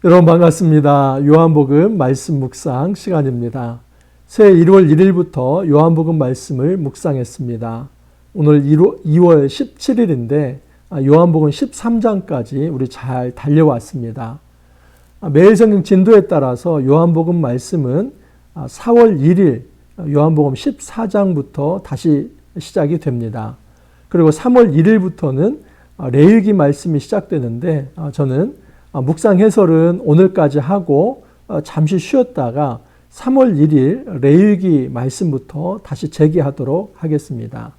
여러분 반갑습니다. 요한복음 말씀 묵상 시간입니다. 새해 1월 1일부터 요한복음 말씀을 묵상했습니다. 오늘 2월 17일인데 요한복음 13장까지 우리 잘 달려왔습니다. 매일 성경 진도에 따라서 요한복음 말씀은 4월 1일 요한복음 14장부터 다시 시작이 됩니다. 그리고 3월 1일부터는 레위기 말씀이 시작되는데 저는 묵상 해설은 오늘까지 하고 잠시 쉬었다가 3월 1일 레위기 말씀부터 다시 재개하도록 하겠습니다.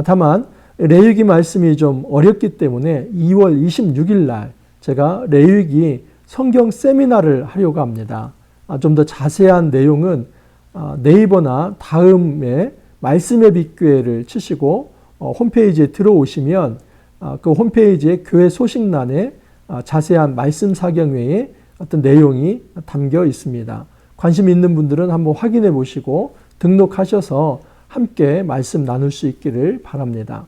다만 레위기 말씀이 좀 어렵기 때문에 2월 26일 날 제가 레위기 성경 세미나를 하려고 합니다. 좀 더 자세한 내용은 네이버나 다음에 말씀의 빛교회를 치시고 홈페이지에 들어오시면 그 홈페이지에 교회 소식란에 자세한 말씀 사경회의 어떤 내용이 담겨 있습니다. 관심 있는 분들은 한번 확인해 보시고 등록하셔서 함께 말씀 나눌 수 있기를 바랍니다.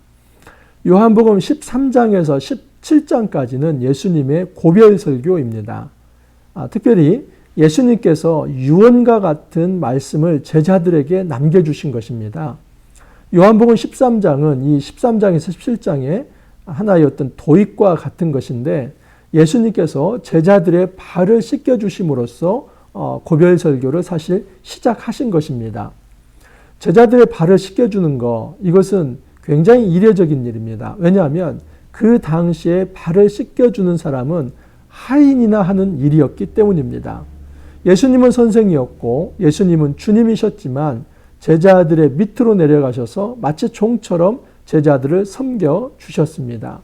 요한복음 13장에서 17장까지는 예수님의 고별 설교입니다. 특별히 예수님께서 유언과 같은 말씀을 제자들에게 남겨주신 것입니다. 요한복음 13장은 이 13장에서 17장에 하나의 어떤 도입과 같은 것인데 예수님께서 제자들의 발을 씻겨주심으로써 고별 설교를 사실 시작하신 것입니다. 제자들의 발을 씻겨주는 것, 이것은 굉장히 이례적인 일입니다. 왜냐하면 그 당시에 발을 씻겨주는 사람은 하인이나 하는 일이었기 때문입니다. 예수님은 선생이었고 예수님은 주님이셨지만 제자들의 밑으로 내려가셔서 마치 종처럼 제자들을 섬겨주셨습니다.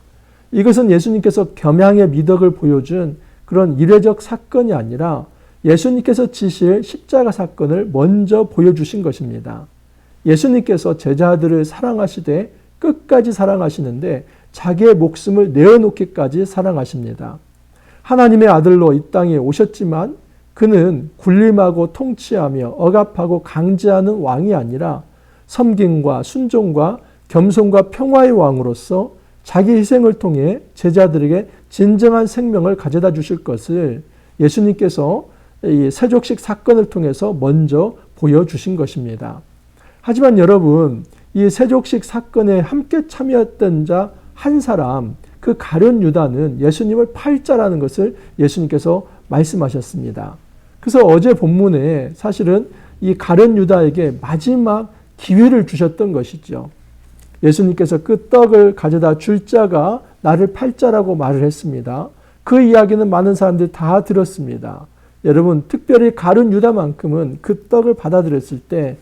이것은 예수님께서 겸양의 미덕을 보여준 그런 이례적 사건이 아니라 예수님께서 지실 십자가 사건을 먼저 보여주신 것입니다. 예수님께서 제자들을 사랑하시되 끝까지 사랑하시는데 자기의 목숨을 내어놓기까지 사랑하십니다. 하나님의 아들로 이 땅에 오셨지만 그는 군림하고 통치하며 억압하고 강제하는 왕이 아니라 섬김과 순종과 겸손과 평화의 왕으로서 자기 희생을 통해 제자들에게 진정한 생명을 가져다 주실 것을 예수님께서 이 세족식 사건을 통해서 먼저 보여주신 것입니다. 하지만 여러분, 이 세족식 사건에 함께 참여했던 자 한 사람, 그 가룟 유다는 예수님을 팔 자라는 것을 예수님께서 말씀하셨습니다. 그래서 어제 본문에 사실은 이 가룟 유다에게 마지막 기회를 주셨던 것이죠. 예수님께서 그 떡을 가져다 줄 자가 나를 팔 자라고 말을 했습니다. 그 이야기는 많은 사람들이 다 들었습니다. 여러분, 특별히 가룟 유다만큼은 그 떡을 받아들였을 때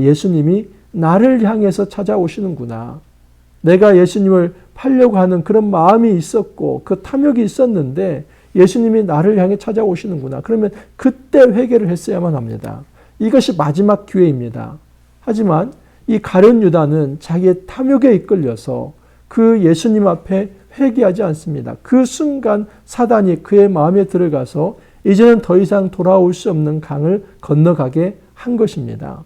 예수님이 나를 향해서 찾아오시는구나. 내가 예수님을 팔려고 하는 그런 마음이 있었고 그 탐욕이 있었는데 예수님이 나를 향해 찾아오시는구나. 그러면 그때 회개를 했어야만 합니다. 이것이 마지막 기회입니다. 하지만 이 가룟 유다는 자기의 탐욕에 이끌려서 그 예수님 앞에 회개하지 않습니다. 그 순간 사단이 그의 마음에 들어가서 이제는 더 이상 돌아올 수 없는 강을 건너가게 한 것입니다.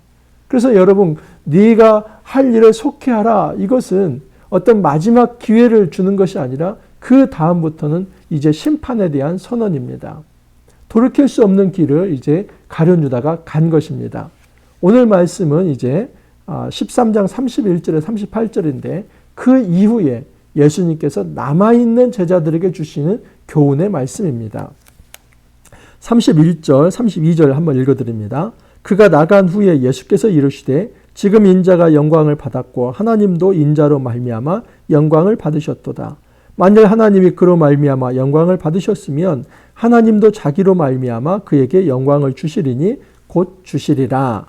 그래서 여러분, 네가 할 일을 속히하라. 이것은 어떤 마지막 기회를 주는 것이 아니라 그 다음부터는 이제 심판에 대한 선언입니다. 돌이킬 수 없는 길을 이제 가룟 유다가 간 것입니다. 오늘 말씀은 이제 13장 31절에 38절인데 그 이후에 예수님께서 남아있는 제자들에게 주시는 교훈의 말씀입니다. 31절, 32절 한번 읽어드립니다. 그가 나간 후에 예수께서 이르시되 지금 인자가 영광을 받았고 하나님도 인자로 말미암아 영광을 받으셨도다. 만일 하나님이 그로 말미암아 영광을 받으셨으면 하나님도 자기로 말미암아 그에게 영광을 주시리니 곧 주시리라.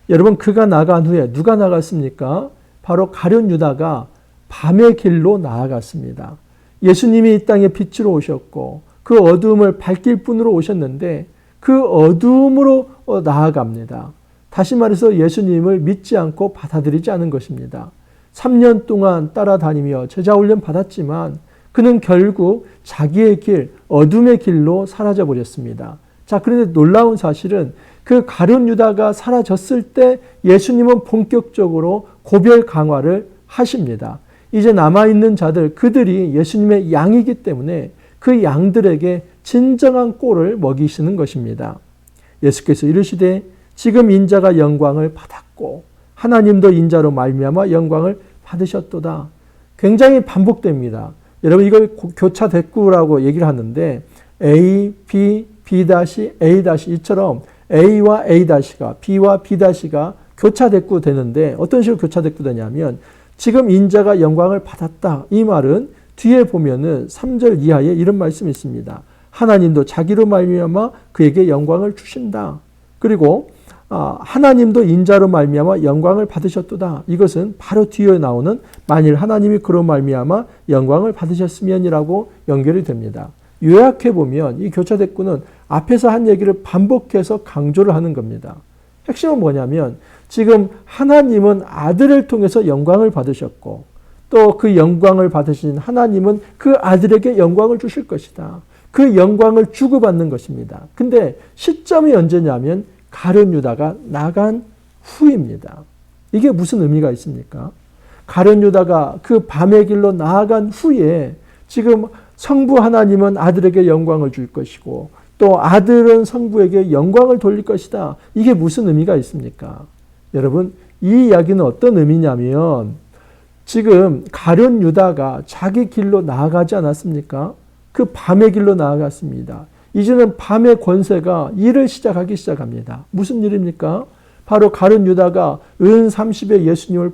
여러분, 그가 나간 후에 누가 나갔습니까? 바로 가룟 유다가 밤의 길로 나아갔습니다. 예수님이 이 땅에 빛으로 오셨고 그 어두움을 밝힐 분으로 오셨는데 그 어두움으로 나아갑니다. 다시 말해서 예수님을 믿지 않고 받아들이지 않은 것입니다. 3년 동안 따라다니며 제자훈련 받았지만 그는 결국 자기의 길, 어둠의 길로 사라져 버렸습니다. 자, 그런데 놀라운 사실은 그 가룟 유다가 사라졌을 때 예수님은 본격적으로 고별 강화를 하십니다. 이제 남아있는 자들, 그들이 예수님의 양이기 때문에 그 양들에게 진정한 꼴을 먹이시는 것입니다. 예수께서 이르시되 지금 인자가 영광을 받았고 하나님도 인자로 말미암아 영광을 받으셨도다. 굉장히 반복됩니다. 여러분 이걸 교차 대꾸라고 얘기를 하는데 A, B, B-A- 이처럼 A와 A-가 B와 B-가 교차 대꾸 되는데 어떤 식으로 교차 대꾸 되냐면 지금 인자가 영광을 받았다. 이 말은 뒤에 보면은 3절 이하에 이런 말씀이 있습니다. 하나님도 자기로 말미암아 그에게 영광을 주신다. 그리고 하나님도 인자로 말미암아 영광을 받으셨도다. 이것은 바로 뒤에 나오는 만일 하나님이 그로 말미암아 영광을 받으셨으면이라고 연결이 됩니다. 요약해 보면 이 교차 대꾸는 앞에서 한 얘기를 반복해서 강조를 하는 겁니다. 핵심은 뭐냐면 지금 하나님은 아들을 통해서 영광을 받으셨고 또 그 영광을 받으신 하나님은 그 아들에게 영광을 주실 것이다. 그 영광을 주고받는 것입니다. 근데 시점이 언제냐면 가룟 유다가 나간 후입니다. 이게 무슨 의미가 있습니까? 가룟 유다가 그 밤의 길로 나아간 후에 지금 성부 하나님은 아들에게 영광을 줄 것이고 또 아들은 성부에게 영광을 돌릴 것이다. 이게 무슨 의미가 있습니까? 여러분 이 이야기는 어떤 의미냐면 지금 가룟 유다가 자기 길로 나아가지 않았습니까? 그 밤의 길로 나아갔습니다. 이제는 밤의 권세가 일을 시작합니다. 무슨 일입니까? 바로 가룟 유다가 은 30에 예수님을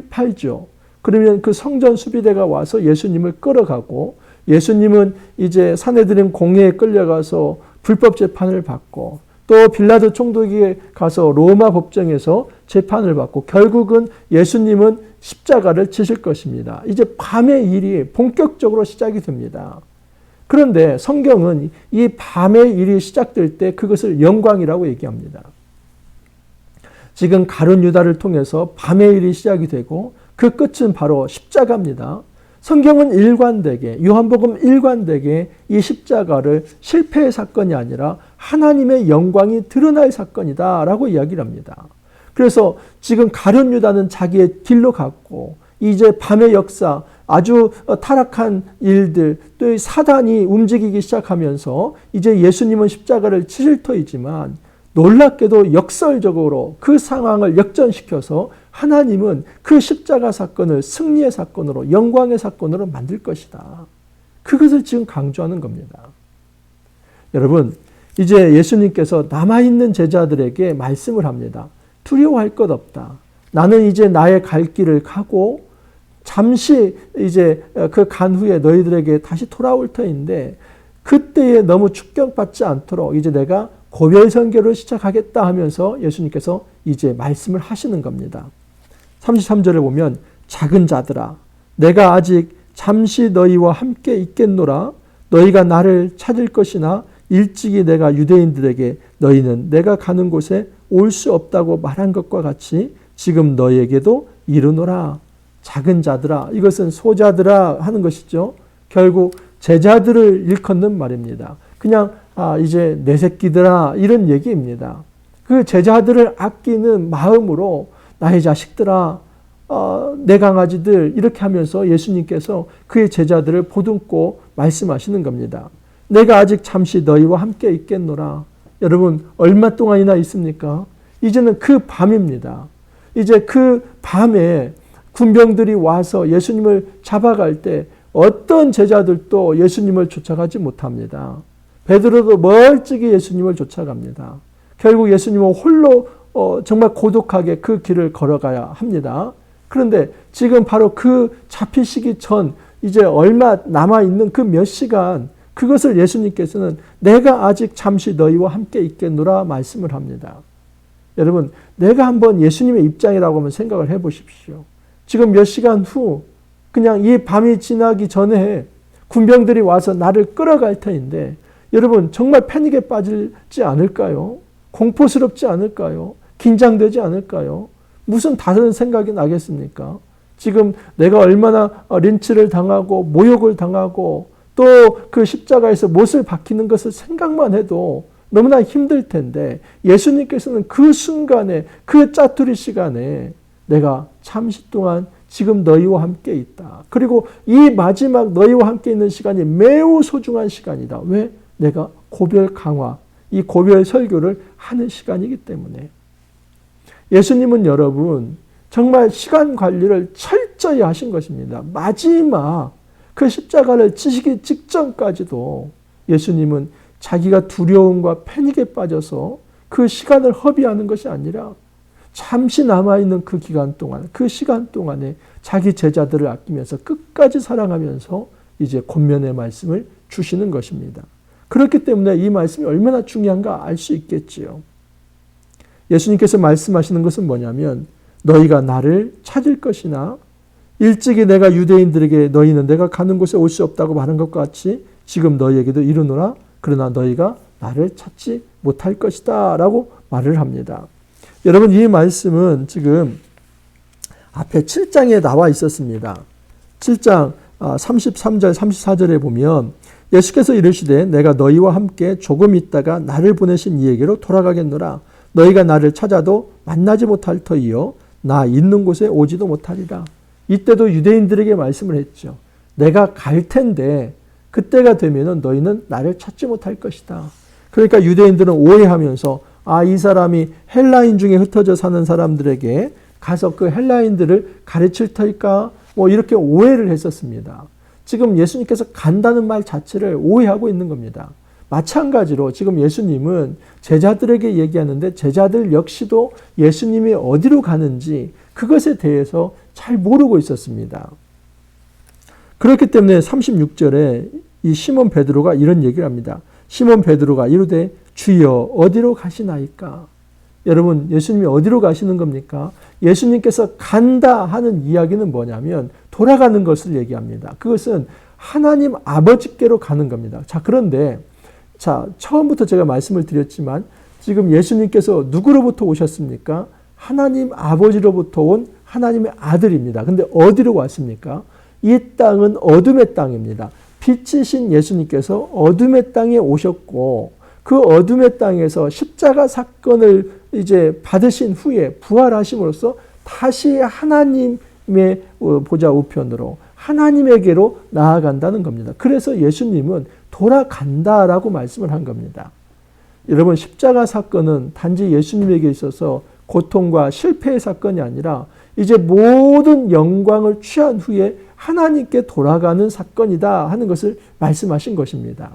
팔죠. 그러면 그 성전 수비대가 와서 예수님을 끌어가고 예수님은 이제 산헤드린 공회에 끌려가서 불법 재판을 받고 또 빌라도 총독에게 가서 로마 법정에서 재판을 받고 결국은 예수님은 십자가를 지실 것입니다. 이제 밤의 일이 본격적으로 시작이 됩니다. 그런데 성경은 이 밤의 일이 시작될 때 그것을 영광이라고 얘기합니다. 지금 가룟 유다를 통해서 밤의 일이 시작이 되고 그 끝은 바로 십자가입니다. 성경은 일관되게 요한복음 일관되게 이 십자가를 실패의 사건이 아니라 하나님의 영광이 드러날 사건이다라고 이야기를 합니다. 그래서 지금 가룟 유다는 자기의 길로 갔고 이제 밤의 역사 아주 타락한 일들 또 사단이 움직이기 시작하면서 이제 예수님은 십자가를 치실 터이지만 놀랍게도 역설적으로 그 상황을 역전시켜서 하나님은 그 십자가 사건을 승리의 사건으로 영광의 사건으로 만들 것이다. 그것을 지금 강조하는 겁니다. 여러분 이제 예수님께서 남아있는 제자들에게 말씀을 합니다. 두려워할 것 없다. 나는 이제 나의 갈 길을 가고 잠시 이제 그 간 후에 너희들에게 다시 돌아올 터인데 그때에 너무 충격받지 않도록 이제 내가 고별 선교를 시작하겠다 하면서 예수님께서 이제 말씀을 하시는 겁니다. 33절을 보면 작은 자들아 내가 아직 잠시 너희와 함께 있겠노라 너희가 나를 찾을 것이나 일찍이 내가 유대인들에게 너희는 내가 가는 곳에 올 수 없다고 말한 것과 같이 지금 너희에게도 이르노라. 작은 자들아 이것은 소자들아 하는 것이죠. 결국 제자들을 일컫는 말입니다. 그냥 이제 내 새끼들아 이런 얘기입니다. 그 제자들을 아끼는 마음으로 나의 자식들아 내 강아지들 이렇게 하면서 예수님께서 그의 제자들을 보듬고 말씀하시는 겁니다. 내가 아직 잠시 너희와 함께 있겠노라. 여러분 얼마 동안이나 있습니까? 이제는 그 밤입니다. 이제 그 밤에 군병들이 와서 예수님을 잡아갈 때 어떤 제자들도 예수님을 쫓아가지 못합니다. 베드로도 멀찍이 예수님을 쫓아갑니다. 결국 예수님은 홀로 정말 고독하게 그 길을 걸어가야 합니다. 그런데 지금 바로 그 잡히시기 전 이제 얼마 남아있는 그 몇 시간 그것을 예수님께서는 내가 아직 잠시 너희와 함께 있겠노라 말씀을 합니다. 여러분 내가 한번 예수님의 입장이라고 한번 생각을 해보십시오. 지금 몇 시간 후 그냥 이 밤이 지나기 전에 군병들이 와서 나를 끌어갈 터인데 여러분 정말 패닉에 빠지지 않을까요? 공포스럽지 않을까요? 긴장되지 않을까요? 무슨 다른 생각이 나겠습니까? 지금 내가 얼마나 린치를 당하고 모욕을 당하고 또 그 십자가에서 못을 박히는 것을 생각만 해도 너무나 힘들 텐데 예수님께서는 그 순간에 그 짜투리 시간에 내가 잠시 동안 지금 너희와 함께 있다. 그리고 이 마지막 너희와 함께 있는 시간이 매우 소중한 시간이다. 왜? 내가 고별 강화, 이 고별 설교를 하는 시간이기 때문에. 예수님은 여러분 정말 시간 관리를 철저히 하신 것입니다. 마지막 그 십자가를 지시기 직전까지도 예수님은 자기가 두려움과 패닉에 빠져서 그 시간을 허비하는 것이 아니라 잠시 남아있는 그 기간 동안, 그 시간 동안에 자기 제자들을 아끼면서 끝까지 사랑하면서 이제 권면의 말씀을 주시는 것입니다. 그렇기 때문에 이 말씀이 얼마나 중요한가 알 수 있겠지요. 예수님께서 말씀하시는 것은 뭐냐면 너희가 나를 찾을 것이나 일찍이 내가 유대인들에게 너희는 내가 가는 곳에 올 수 없다고 말한 것과 같이 지금 너희에게도 이르노라. 그러나 너희가 나를 찾지 못할 것이다 라고 말을 합니다. 여러분 이 말씀은 지금 앞에 7장에 나와 있었습니다. 7장 33절 34절에 보면 예수께서 이르시되 내가 너희와 함께 조금 있다가 나를 보내신 이에게로 돌아가겠노라. 너희가 나를 찾아도 만나지 못할 터이요 나 있는 곳에 오지도 못하리라. 이때도 유대인들에게 말씀을 했죠. 내가 갈 텐데 그때가 되면 너희는 나를 찾지 못할 것이다. 그러니까 유대인들은 오해하면서 이 사람이 헬라인 중에 흩어져 사는 사람들에게 가서 그 헬라인들을 가르칠 터일까? 이렇게 오해를 했었습니다. 지금 예수님께서 간다는 말 자체를 오해하고 있는 겁니다. 마찬가지로 지금 예수님은 제자들에게 얘기하는데 제자들 역시도 예수님이 어디로 가는지 그것에 대해서 잘 모르고 있었습니다. 그렇기 때문에 36절에 이 시몬 베드로가 이런 얘기를 합니다. 시몬 베드로가 이르되 주여 어디로 가시나이까? 여러분 예수님이 어디로 가시는 겁니까? 예수님께서 간다 하는 이야기는 뭐냐면 돌아가는 것을 얘기합니다. 그것은 하나님 아버지께로 가는 겁니다. 그런데 처음부터 제가 말씀을 드렸지만 지금 예수님께서 누구로부터 오셨습니까? 하나님 아버지로부터 온 하나님의 아들입니다. 근데 어디로 왔습니까? 이 땅은 어둠의 땅입니다. 빛이신 예수님께서 어둠의 땅에 오셨고 그 어둠의 땅에서 십자가 사건을 이제 받으신 후에 부활하심으로써 다시 하나님의 보좌 우편으로 하나님에게로 나아간다는 겁니다. 그래서 예수님은 돌아간다라고 말씀을 한 겁니다. 여러분 십자가 사건은 단지 예수님에게 있어서 고통과 실패의 사건이 아니라 이제 모든 영광을 취한 후에 하나님께 돌아가는 사건이다 하는 것을 말씀하신 것입니다.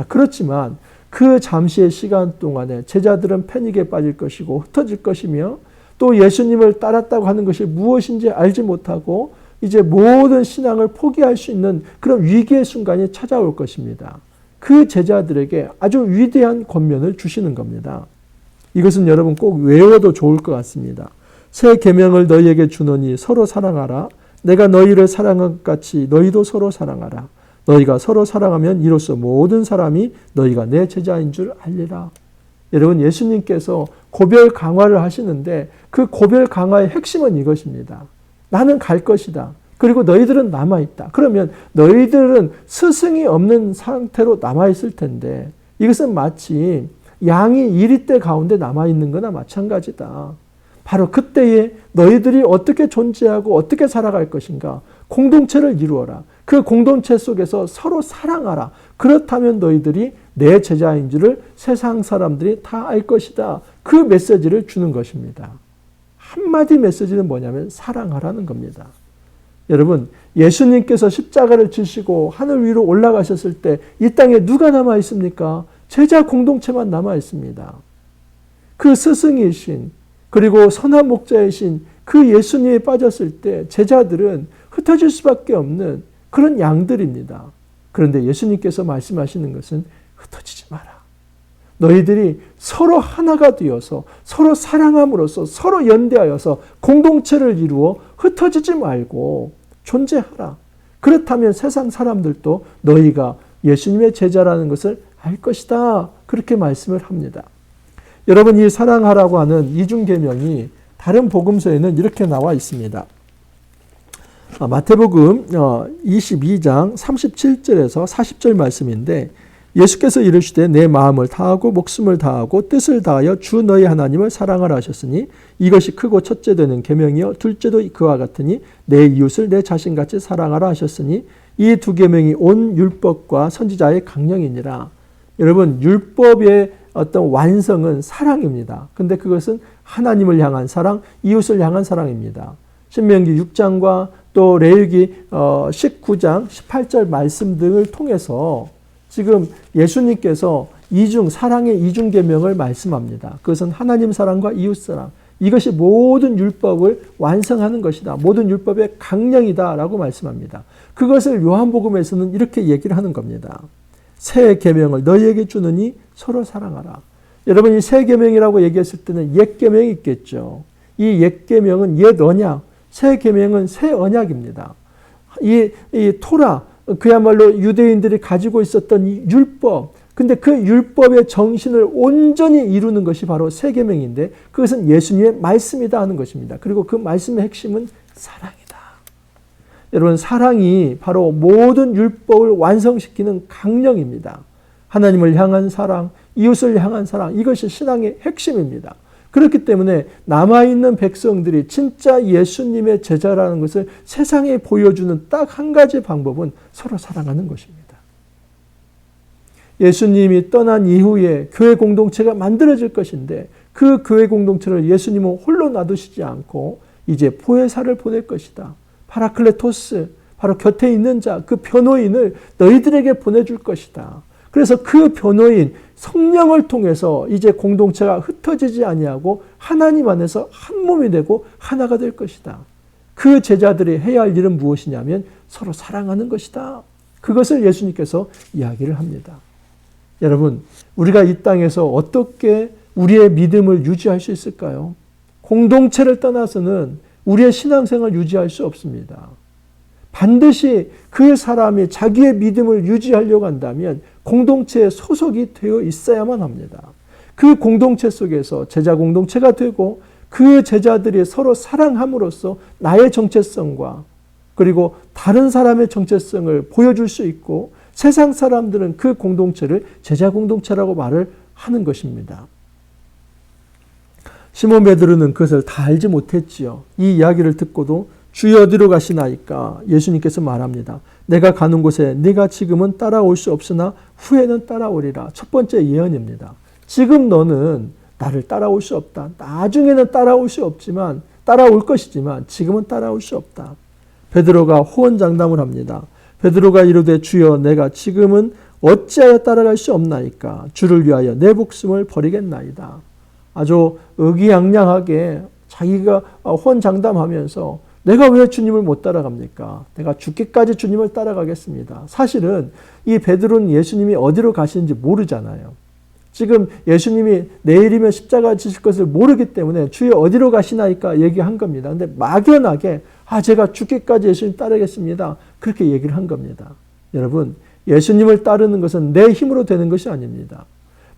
그렇지만 그 잠시의 시간 동안에 제자들은 패닉에 빠질 것이고 흩어질 것이며 또 예수님을 따랐다고 하는 것이 무엇인지 알지 못하고 이제 모든 신앙을 포기할 수 있는 그런 위기의 순간이 찾아올 것입니다. 그 제자들에게 아주 위대한 권면을 주시는 겁니다. 이것은 여러분 꼭 외워도 좋을 것 같습니다. 새 계명을 너희에게 주노니 서로 사랑하라. 내가 너희를 사랑한 것 같이 너희도 서로 사랑하라. 너희가 서로 사랑하면 이로써 모든 사람이 너희가 내 제자인 줄 알리라. 여러분 예수님께서 고별 강화를 하시는데 그 고별 강화의 핵심은 이것입니다. 나는 갈 것이다. 그리고 너희들은 남아있다. 그러면 너희들은 스승이 없는 상태로 남아있을 텐데 이것은 마치 양이 이리떼 가운데 남아있는 거나 마찬가지다. 바로 그때에 너희들이 어떻게 존재하고 어떻게 살아갈 것인가 공동체를 이루어라. 그 공동체 속에서 서로 사랑하라. 그렇다면 너희들이 내 제자인 줄을 세상 사람들이 다 알 것이다. 그 메시지를 주는 것입니다. 한마디 메시지는 뭐냐면 사랑하라는 겁니다. 여러분 예수님께서 십자가를 지시고 하늘 위로 올라가셨을 때 이 땅에 누가 남아 있습니까? 제자 공동체만 남아 있습니다. 그 스승이신 그리고 선한 목자이신 그 예수님에 빠졌을 때 제자들은 흩어질 수밖에 없는 그런 양들입니다. 그런데 예수님께서 말씀하시는 것은 흩어지지 마라. 너희들이 서로 하나가 되어서 서로 사랑함으로써 서로 연대하여서 공동체를 이루어 흩어지지 말고 존재하라. 그렇다면 세상 사람들도 너희가 예수님의 제자라는 것을 알 것이다. 그렇게 말씀을 합니다. 여러분 이 사랑하라고 하는 이중계명이 다른 복음서에는 이렇게 나와 있습니다. 마태복음 22장 37절에서 40절 말씀인데 예수께서 이르시되 내 마음을 다하고 목숨을 다하고 뜻을 다하여 주 너희 하나님을 사랑하라 하셨으니 이것이 크고 첫째 되는 계명이요 둘째도 그와 같으니 내 이웃을 내 자신같이 사랑하라 하셨으니 이 두 계명이 온 율법과 선지자의 강령이니라. 여러분, 율법의 어떤 완성은 사랑입니다. 근데 그것은 하나님을 향한 사랑, 이웃을 향한 사랑입니다. 신명기 6장과 또 레위기 19장 18절 말씀 등을 통해서 지금 예수님께서 사랑의 이중 계명을 말씀합니다. 그것은 하나님 사랑과 이웃 사랑. 이것이 모든 율법을 완성하는 것이다. 모든 율법의 강령이다라고 말씀합니다. 그것을 요한복음에서는 이렇게 얘기를 하는 겁니다. 새 계명을 너희에게 주느니 서로 사랑하라. 여러분, 이 새 계명이라고 얘기했을 때는 옛 계명이 있겠죠. 이 옛 계명은 옛 언약, 새 계명은 새 언약입니다. 이 토라, 그야말로 유대인들이 가지고 있었던 이 율법, 근데 그 율법의 정신을 온전히 이루는 것이 바로 새 계명인데 그것은 예수님의 말씀이다 하는 것입니다. 그리고 그 말씀의 핵심은 사랑이다. 여러분, 사랑이 바로 모든 율법을 완성시키는 강령입니다. 하나님을 향한 사랑, 이웃을 향한 사랑, 이것이 신앙의 핵심입니다. 그렇기 때문에 남아있는 백성들이 진짜 예수님의 제자라는 것을 세상에 보여주는 딱 한 가지 방법은 서로 사랑하는 것입니다. 예수님이 떠난 이후에 교회 공동체가 만들어질 것인데 그 교회 공동체를 예수님은 홀로 놔두시지 않고 이제 보혜사를 보낼 것이다. 파라클레토스, 바로 곁에 있는 자, 그 변호인을 너희들에게 보내줄 것이다. 그래서 그 변호인 성령을 통해서 이제 공동체가 흩어지지 아니하고 하나님 안에서 한 몸이 되고 하나가 될 것이다. 그 제자들이 해야 할 일은 무엇이냐면 서로 사랑하는 것이다. 그것을 예수님께서 이야기를 합니다. 여러분, 우리가 이 땅에서 어떻게 우리의 믿음을 유지할 수 있을까요? 공동체를 떠나서는 우리의 신앙생활을 유지할 수 없습니다. 반드시 그 사람이 자기의 믿음을 유지하려고 한다면 공동체에 소속이 되어 있어야만 합니다. 그 공동체 속에서 제자 공동체가 되고 그 제자들이 서로 사랑함으로써 나의 정체성과 그리고 다른 사람의 정체성을 보여줄 수 있고 세상 사람들은 그 공동체를 제자 공동체라고 말을 하는 것입니다. 시몬 베드로는 그것을 다 알지 못했지요. 이 이야기를 듣고도 주여 어디로 가시나이까 예수님께서 말합니다. 내가 가는 곳에 네가 지금은 따라올 수 없으나 후에는 따라오리라. 첫 번째 예언입니다. 지금 너는 나를 따라올 수 없다. 나중에는 따라올 수 없지만 따라올 것이지만 지금은 따라올 수 없다. 베드로가 호언장담을 합니다. 베드로가 이르되 주여 내가 지금은 어찌하여 따라갈 수 없나이까. 주를 위하여 내 목숨을 버리겠나이다. 아주 의기양양하게 자기가 호언장담하면서 내가 왜 주님을 못 따라갑니까? 내가 죽기까지 주님을 따라가겠습니다. 사실은 이 베드로는 예수님이 어디로 가시는지 모르잖아요. 지금 예수님이 내일이면 십자가 지실 것을 모르기 때문에 주여 어디로 가시나이까 얘기한 겁니다. 근데 막연하게 제가 죽기까지 예수님 따르겠습니다. 그렇게 얘기를 한 겁니다. 여러분, 예수님을 따르는 것은 내 힘으로 되는 것이 아닙니다.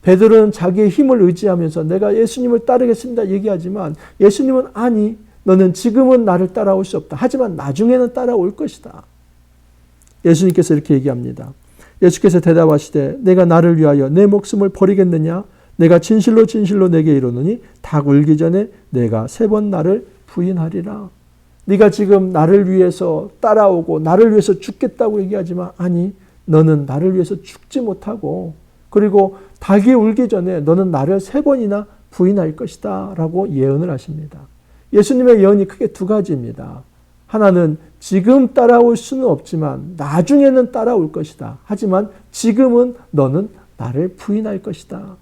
베드로는 자기의 힘을 의지하면서 내가 예수님을 따르겠습니다 얘기하지만 예수님은 아니, 너는 지금은 나를 따라올 수 없다. 하지만 나중에는 따라올 것이다. 예수님께서 이렇게 얘기합니다. 예수께서 대답하시되 내가 나를 위하여 내 목숨을 버리겠느냐? 내가 진실로 진실로 내게 이르노니 닭 울기 전에 내가 3번 나를 부인하리라. 네가 지금 나를 위해서 따라오고 나를 위해서 죽겠다고 얘기하지만 아니, 너는 나를 위해서 죽지 못하고 그리고 닭이 울기 전에 너는 나를 3번이나 부인할 것이다 라고 예언을 하십니다. 예수님의 예언이 크게 2가지입니다. 하나는 지금 따라올 수는 없지만 나중에는 따라올 것이다. 하지만 지금은 너는 나를 부인할 것이다.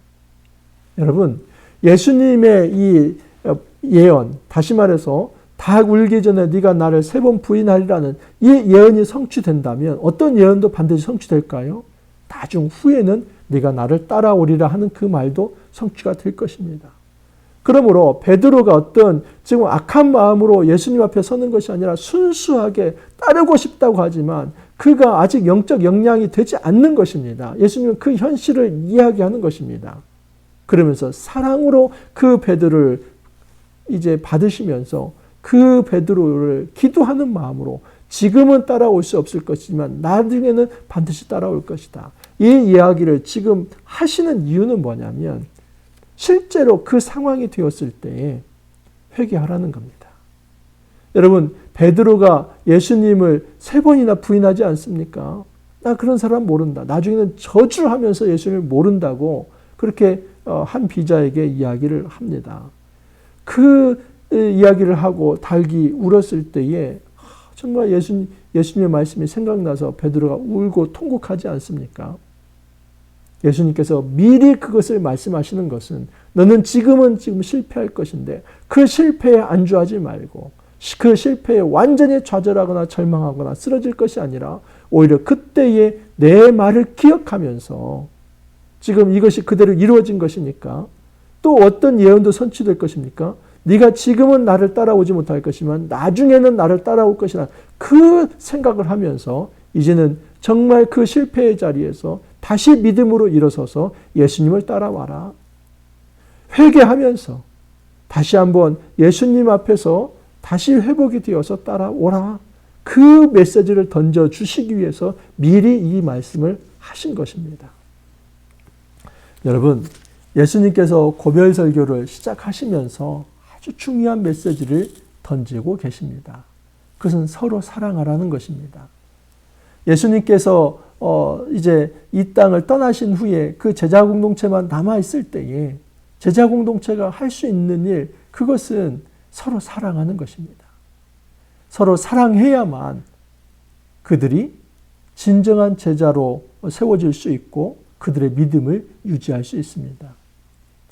여러분, 예수님의 이 예언, 다시 말해서 닭 울기 전에 네가 나를 3번 부인하리라는 이 예언이 성취된다면 어떤 예언도 반드시 성취될까요? 나중 후에는 네가 나를 따라오리라 하는 그 말도 성취가 될 것입니다. 그러므로 베드로가 어떤 지금 악한 마음으로 예수님 앞에 서는 것이 아니라 순수하게 따르고 싶다고 하지만 그가 아직 영적 역량이 되지 않는 것입니다. 예수님은 그 현실을 이야기하는 것입니다. 그러면서 사랑으로 그 베드로를 이제 받으시면서 그 베드로를 기도하는 마음으로 지금은 따라올 수 없을 것이지만 나중에는 반드시 따라올 것이다. 이 이야기를 지금 하시는 이유는 뭐냐면 실제로 그 상황이 되었을 때에 회개하라는 겁니다. 여러분, 베드로가 예수님을 3번이나 부인하지 않습니까? 나 그런 사람 모른다. 나중에는 저주하면서 예수님을 모른다고 그렇게 한 비자에게 이야기를 합니다. 그 이야기를 하고 달기 울었을 때에 정말 예수님의 말씀이 생각나서 베드로가 울고 통곡하지 않습니까? 예수님께서 미리 그것을 말씀하시는 것은 너는 지금 실패할 것인데 그 실패에 안주하지 말고 그 실패에 완전히 좌절하거나 절망하거나 쓰러질 것이 아니라 오히려 그때의 내 말을 기억하면서 지금 이것이 그대로 이루어진 것이니까 또 어떤 예언도 선취될 것입니까? 네가 지금은 나를 따라오지 못할 것이지만 나중에는 나를 따라올 것이라 그 생각을 하면서 이제는 정말 그 실패의 자리에서 다시 믿음으로 일어서서 예수님을 따라와라. 회개하면서 다시 한번 예수님 앞에서 다시 회복이 되어서 따라오라. 그 메시지를 던져주시기 위해서 미리 이 말씀을 하신 것입니다. 여러분, 예수님께서 고별 설교를 시작하시면서 아주 중요한 메시지를 던지고 계십니다. 그것은 서로 사랑하라는 것입니다. 예수님께서 이제 이 땅을 떠나신 후에 그 제자 공동체만 남아있을 때에 제자 공동체가 할 수 있는 일, 그것은 서로 사랑하는 것입니다. 서로 사랑해야만 그들이 진정한 제자로 세워질 수 있고 그들의 믿음을 유지할 수 있습니다.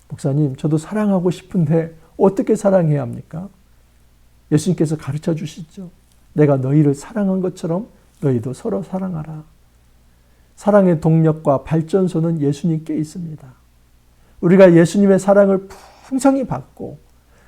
목사님, 저도 사랑하고 싶은데 어떻게 사랑해야 합니까? 예수님께서 가르쳐 주시죠. 내가 너희를 사랑한 것처럼 너희도 서로 사랑하라. 사랑의 동력과 발전소는 예수님께 있습니다. 우리가 예수님의 사랑을 풍성히 받고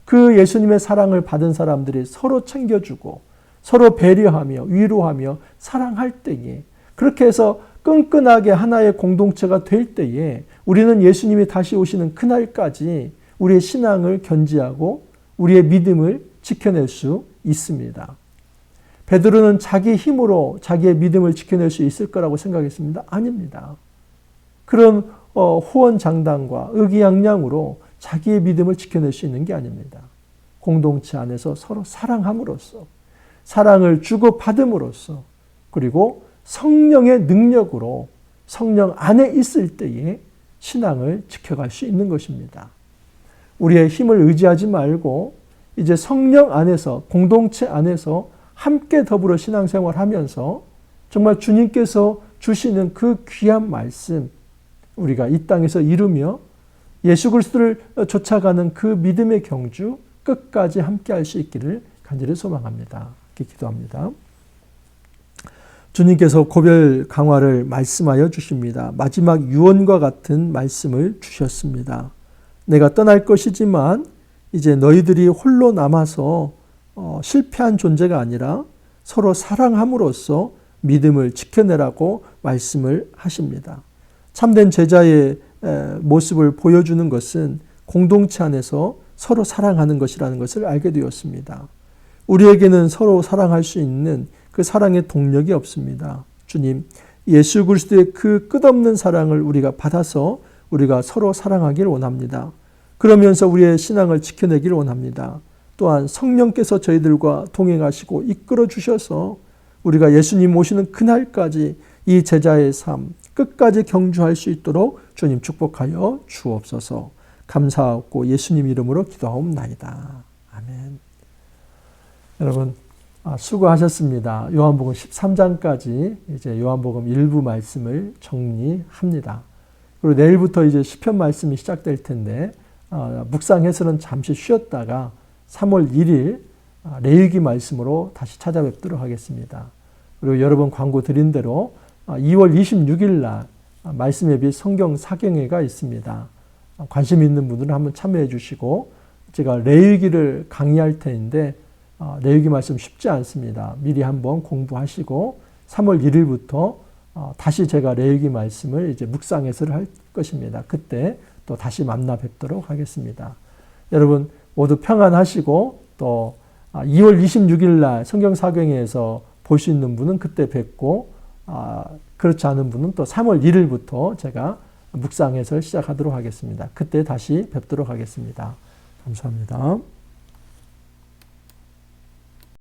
그 예수님의 사랑을 받은 사람들이 서로 챙겨주고 서로 배려하며 위로하며 사랑할 때에 그렇게 해서 끈끈하게 하나의 공동체가 될 때에 우리는 예수님이 다시 오시는 그날까지 우리의 신앙을 견지하고 우리의 믿음을 지켜낼 수 있습니다. 베드로는 자기 힘으로 자기의 믿음을 지켜낼 수 있을 거라고 생각했습니다. 아닙니다. 그런 호언장담과 의기양양으로 자기의 믿음을 지켜낼 수 있는 게 아닙니다. 공동체 안에서 서로 사랑함으로써 사랑을 주고받음으로써 그리고 성령의 능력으로 성령 안에 있을 때에 신앙을 지켜갈 수 있는 것입니다. 우리의 힘을 의지하지 말고 이제 성령 안에서 공동체 안에서 함께 더불어 신앙생활하면서 정말 주님께서 주시는 그 귀한 말씀 우리가 이 땅에서 이루며 예수 그리스도를 쫓아가는 그 믿음의 경주 끝까지 함께 할 수 있기를 간절히 소망합니다. 이렇게 기도합니다. 주님께서 고별 강화를 말씀하여 주십니다. 마지막 유언과 같은 말씀을 주셨습니다. 내가 떠날 것이지만 이제 너희들이 홀로 남아서 실패한 존재가 아니라 서로 사랑함으로써 믿음을 지켜내라고 말씀을 하십니다. 참된 제자의 모습을 보여주는 것은 공동체 안에서 서로 사랑하는 것이라는 것을 알게 되었습니다. 우리에게는 서로 사랑할 수 있는 그 사랑의 동력이 없습니다. 주님, 예수 그리스도의 그 끝없는 사랑을 우리가 받아서 우리가 서로 사랑하기를 원합니다. 그러면서 우리의 신앙을 지켜내기를 원합니다. 또한 성령께서 저희들과 동행하시고 이끌어 주셔서 우리가 예수님 오시는 그날까지 이 제자의 삶 끝까지 경주할 수 있도록 주님 축복하여 주옵소서. 감사하고 예수님 이름으로 기도하옵나이다. 아멘. 여러분 수고하셨습니다. 요한복음 13장까지 이제 요한복음 일부 말씀을 정리합니다. 그리고 내일부터 이제 시편 말씀이 시작될 텐데 묵상해서는 잠시 쉬었다가 3월 1일 레위기 말씀으로 다시 찾아뵙도록 하겠습니다. 그리고 여러분 광고 드린 대로 2월 26일 날 말씀의 빛 성경 사경회가 있습니다. 관심 있는 분들은 한번 참여해 주시고 제가 레위기를 강의할 텐데 레위기 말씀 쉽지 않습니다. 미리 한번 공부하시고 3월 1일부터 다시 제가 레위기 말씀을 이제 묵상해서를 할 것입니다. 그때 또 다시 만나 뵙도록 하겠습니다. 여러분 모두 평안하시고 또 2월 26일 날 성경 사경회에서 볼 수 있는 분은 그때 뵙고 그렇지 않은 분은 또 3월 1일부터 제가 묵상해서 시작하도록 하겠습니다. 그때 다시 뵙도록 하겠습니다. 감사합니다.